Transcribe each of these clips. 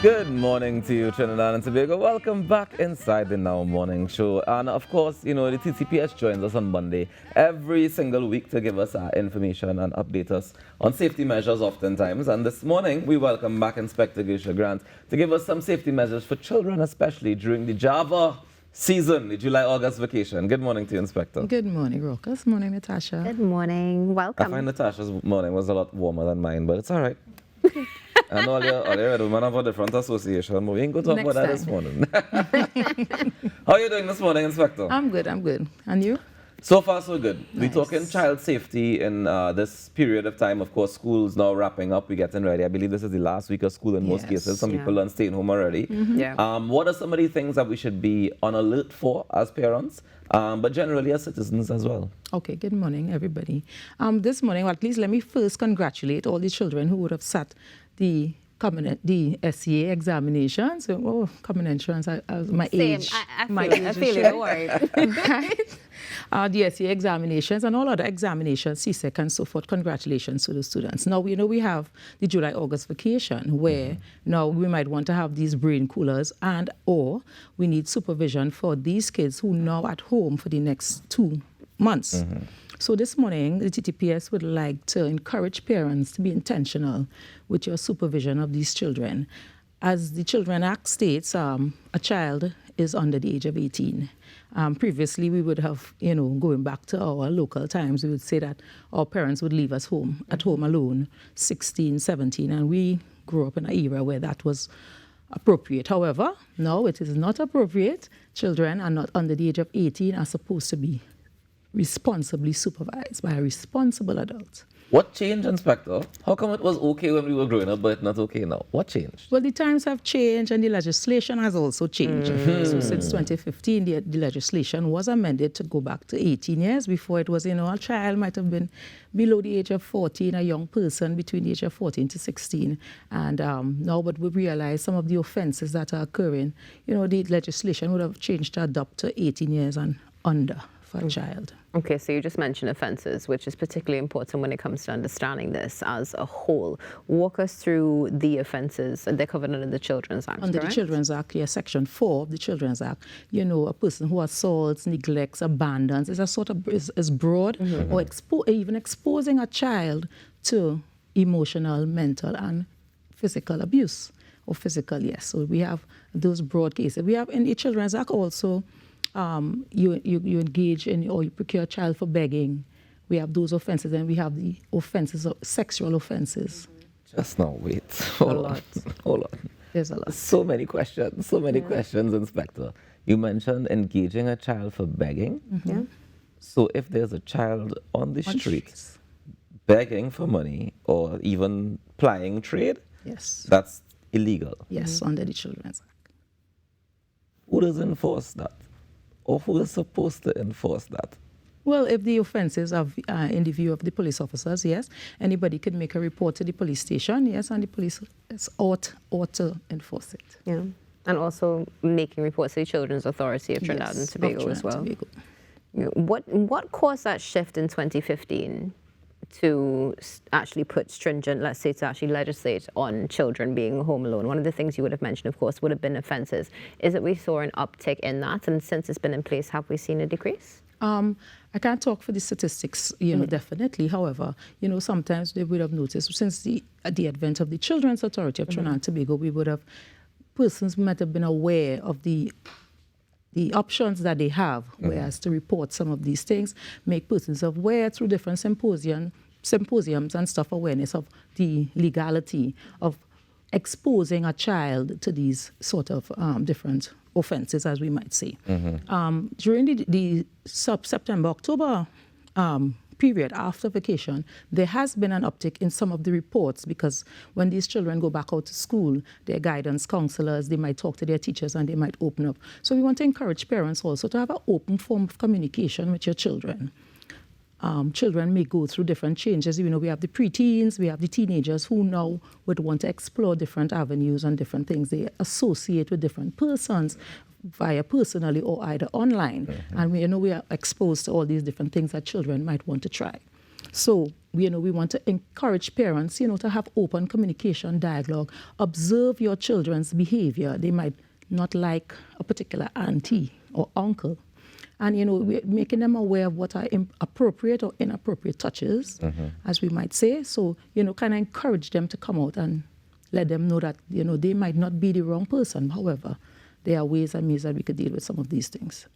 Good morning to you, Trinidad and Tobago. Welcome back inside the Now Morning Show. And of course, the TTPS joins us on Monday every single week to give us information and update us on safety measures oftentimes. And this morning, we welcome back Inspector Gushier Grant to give us some safety measures for children, especially during the Java season, the July-August vacation. Good morning to you, Inspector. Good morning, Rokas. Morning, Natasha. Good morning. Welcome. I find Natasha's morning was a lot warmer than mine, but it's all right. And all your red women have a different association. We ain't going to talk about that this morning. How are you doing this morning, Inspector? I'm good. And you? So far, so good. Nice. We're talking child safety in this period of time. Of course, school's now wrapping up. We're getting ready. I believe this is the last week of school in most cases. Some people are staying home already. Yeah. What are some of the things that we should be on alert for as parents, but generally as citizens as well? Okay, good morning, everybody. This morning, well, at least let me first congratulate all the children who would have sat the SCA examination. So, common entrance, my Same. age. I feel it, don't worry. Right? The SCA examinations and all other examinations, CSEC and so forth. Congratulations to the students. Now, we have the July-August vacation where now we might want to have these brain coolers or we need supervision for these kids who are now at home for the next 2 months. So this morning, the TTPS would like to encourage parents to be intentional with your supervision of these children. As the Children Act states, a child is under the age of 18. Previously, we would have, going back to our local times, we would say that our parents would leave us at home alone, 16, 17, and we grew up in an era where that was appropriate. However, no, it is not appropriate. Children are not under the age of 18 are supposed to be responsibly supervised by a responsible adult. What changed, Inspector? How come it was okay when we were growing up, but not okay now? What changed? Well, the times have changed and the legislation has also changed. So since 2015, the legislation was amended to go back to 18 years. Before it was, a child might have been below the age of 14, a young person between the age of 14 to 16. And now, but we realize some of the offenses that are occurring, the legislation would have changed to adopt to 18 years and under for a child. Okay, so you just mentioned offences, which is particularly important when it comes to understanding this as a whole. Walk us through the offences. They're covered under the Children's Act, Under correct? the Children's Act, yes, Section 4 of the Children's Act. A person who assaults, neglects, abandons is a sort of is broad, or even exposing a child to emotional, mental, and physical abuse, or physical, yes. So we have those broad cases. We have in the Children's Act also. You engage in or you procure a child for begging. We have those offences, and we have the offences of sexual offences. Just now, wait. Hold on. There's a lot. So many questions, Inspector. You mentioned engaging a child for begging. Yeah. So if there's a child on the streets begging for money or even plying trade, yes, that's illegal. Yes, under the Children's Act. Who does enforce that? Or who is supposed to enforce that? Well, if the offences are in the view of the police officers, yes, anybody could make a report to the police station, yes, and the police ought to enforce it. Yeah, and also making reports to the Children's Authority of Trinidad and Tobago as well. What caused that shift in 2015 to actually put stringent, let's say, to actually legislate on children being home alone? One of the things you would have mentioned, of course, would have been offences. Is that we saw an uptick in that, and since it's been in place, have we seen a decrease? I can't talk for the statistics, definitely. However, sometimes they would have noticed since the advent of the Children's Authority of Trinidad and Tobago, we would have, persons might have been aware of the options that they have, whereas to report some of these things, make persons aware through different symposiums and stuff, awareness of the legality of exposing a child to these sort of different offenses, as we might say. During the September-October period after vacation, there has been an uptick in some of the reports, because when these children go back out to school, their guidance counselors, they might talk to their teachers and they might open up. So we want to encourage parents also to have an open form of communication with your children. Children may go through different changes. We have the preteens, we have the teenagers who now would want to explore different avenues and different things. They associate with different persons via personally or either online. And we are exposed to all these different things that children might want to try. So we want to encourage parents, to have open communication, dialogue, observe your children's behavior. They might not like a particular auntie or uncle. And, we're making them aware of what are appropriate or inappropriate touches, as we might say. So, kind of encourage them to come out and let them know that, they might not be the wrong person. However, there are ways and means that we could deal with some of these things.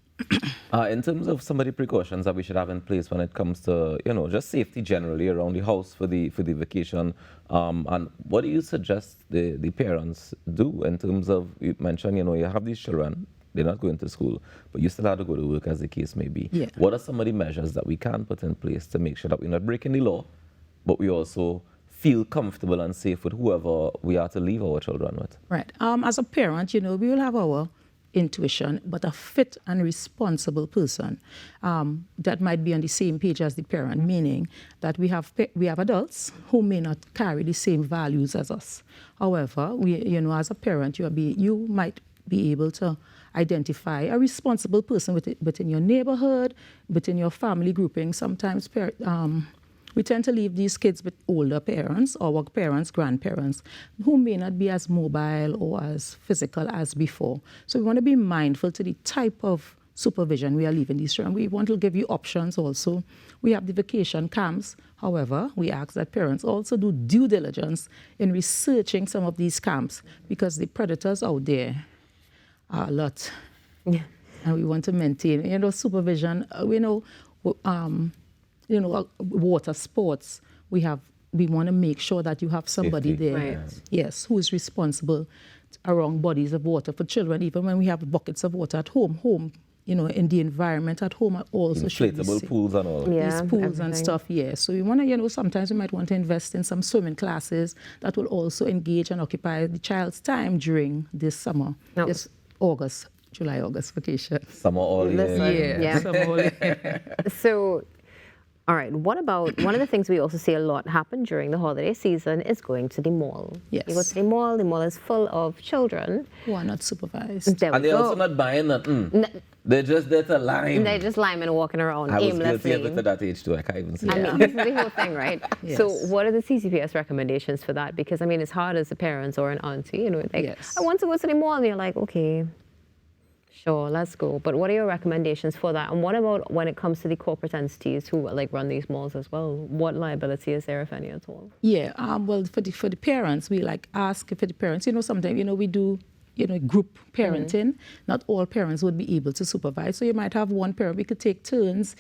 In terms of some of the precautions that we should have in place when it comes to, just safety generally around the house for the vacation, and what do you suggest the parents do in terms of, you mentioned, you have these children, they're not going to school, but you still have to go to work as the case may be. Yeah. What are some of the measures that we can put in place to make sure that we're not breaking the law, but we also feel comfortable and safe with whoever we are to leave our children with? Right. As a parent, we will have our intuition, but a fit and responsible person that might be on the same page as the parent, meaning that we have adults who may not carry the same values as us. However, as a parent, you might be able to identify a responsible person within your neighborhood, within your family grouping. Sometimes we tend to leave these kids with older parents, our parents, grandparents, who may not be as mobile or as physical as before. So we want to be mindful to the type of supervision we are leaving these children. We want to give you options also. We have the vacation camps. However, we ask that parents also do due diligence in researching some of these camps because the predators out there are a lot. Yeah. And we want to maintain, supervision, water sports, we want to make sure that you have somebody Safety. there, Right. yes, who is responsible around bodies of water for children. Even when we have buckets of water at home, in the environment at home also should be Inflatable safe. pools and all. Yeah, These pools everything. and stuff, yeah. So we want to, sometimes we might want to invest in some swimming classes that will also engage and occupy the child's time during this summer, this July-August vacation. Summer all year. Listen, yeah. Summer all year. So, all right, what about, one of the things we also see a lot happen during the holiday season is going to the mall. Yes. You go to the mall is full of children. Who are not supervised. There we And they're go. also not buying nothing. They're just there to lime. They're just liming and walking around I was aimlessly. guilty of it at that age too. I can't even say I that. know, this is the whole thing, right? Yes. So what are the TTPS recommendations for that? Because, it's hard as a parent or an auntie, Yes. I want to go to the mall, and you're like, okay, sure, let's go. But what are your recommendations for that? And what about when it comes to the corporate entities who run these malls as well? What liability is there, if any, at all? Yeah, well, for the parents, we ask for the parents. Sometimes, we do, group parenting. Not all parents would be able to supervise. So you might have one parent. We could take turns,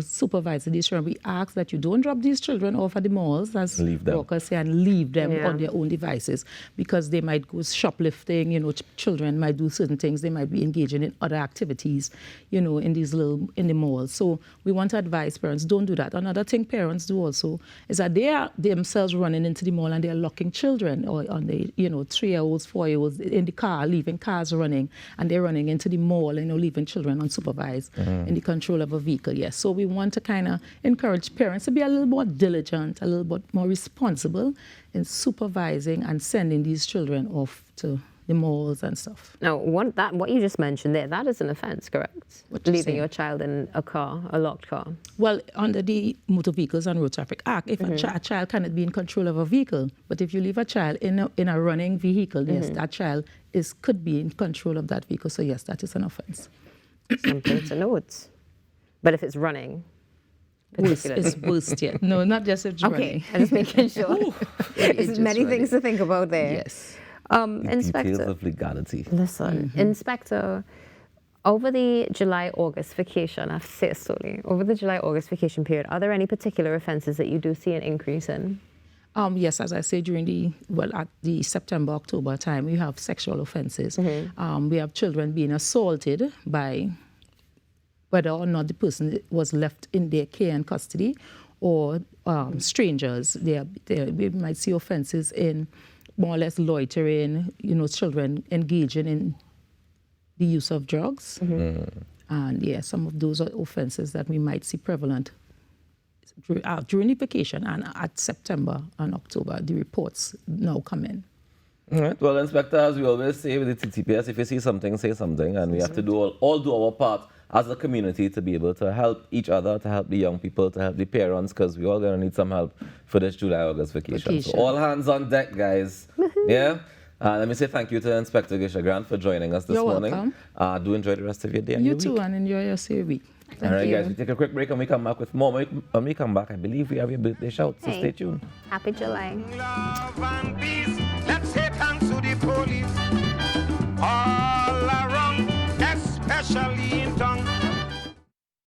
supervising these children. We ask that you don't drop these children off at the malls, as Walker said, and leave them on their own devices, because they might go shoplifting. Children might do certain things. They might be engaging in other activities, in the malls. So we want to advise parents, don't do that. Another thing parents do also is that they are themselves running into the mall and they're locking children or on the 3-year-olds, 4-year-olds in the car, leaving cars running, and they're running into the mall, leaving children unsupervised in the control of a vehicle. Yes. So we want to kind of encourage parents to be a little more diligent, a little bit more responsible in supervising and sending these children off to the malls and stuff. Now, what you just mentioned there, that is an offence, correct? Leaving your child in a locked car. Well, under the Motor Vehicles and Road Traffic Act, if a child cannot be in control of a vehicle, but if you leave a child in a running vehicle, yes, that child could be in control of that vehicle. So yes, that is an offence. Something to note. But if it's running, It's worst yet. No, not just if it's running. Okay, I'm just making sure. There's many things to think about there. Yes. Inspector. Details of legality. Listen, Inspector, over the July-August vacation, I have to say it slowly, over the July-August vacation period, are there any particular offences that you do see an increase in? Yes, as I say, at the September-October time, we have sexual offences. We have children being assaulted by whether or not the person was left in their care and custody or strangers. We might see offences in more or less loitering, children engaging in the use of drugs. And some of those are offences that we might see prevalent during the vacation, and at September and October, the reports now come in. All right. Well, Inspector, as we always say with the TTPS, if you see something, say something, and we have to all do our part as a community to be able to help each other, to help the young people, to help the parents, because we're all going to need some help for this July-August vacation. So all hands on deck, guys. Yeah? Let me say thank you to Inspector Gushier Grant for joining us this morning. Welcome. Do enjoy the rest of your day and you your too, week. and enjoy your week. All right, guys, we take a quick break and we come back with more. When we come back, I believe we have your birthday shout, so stay tuned. Happy July. Love and peace. Let's say thanks to the police all around, especially in town.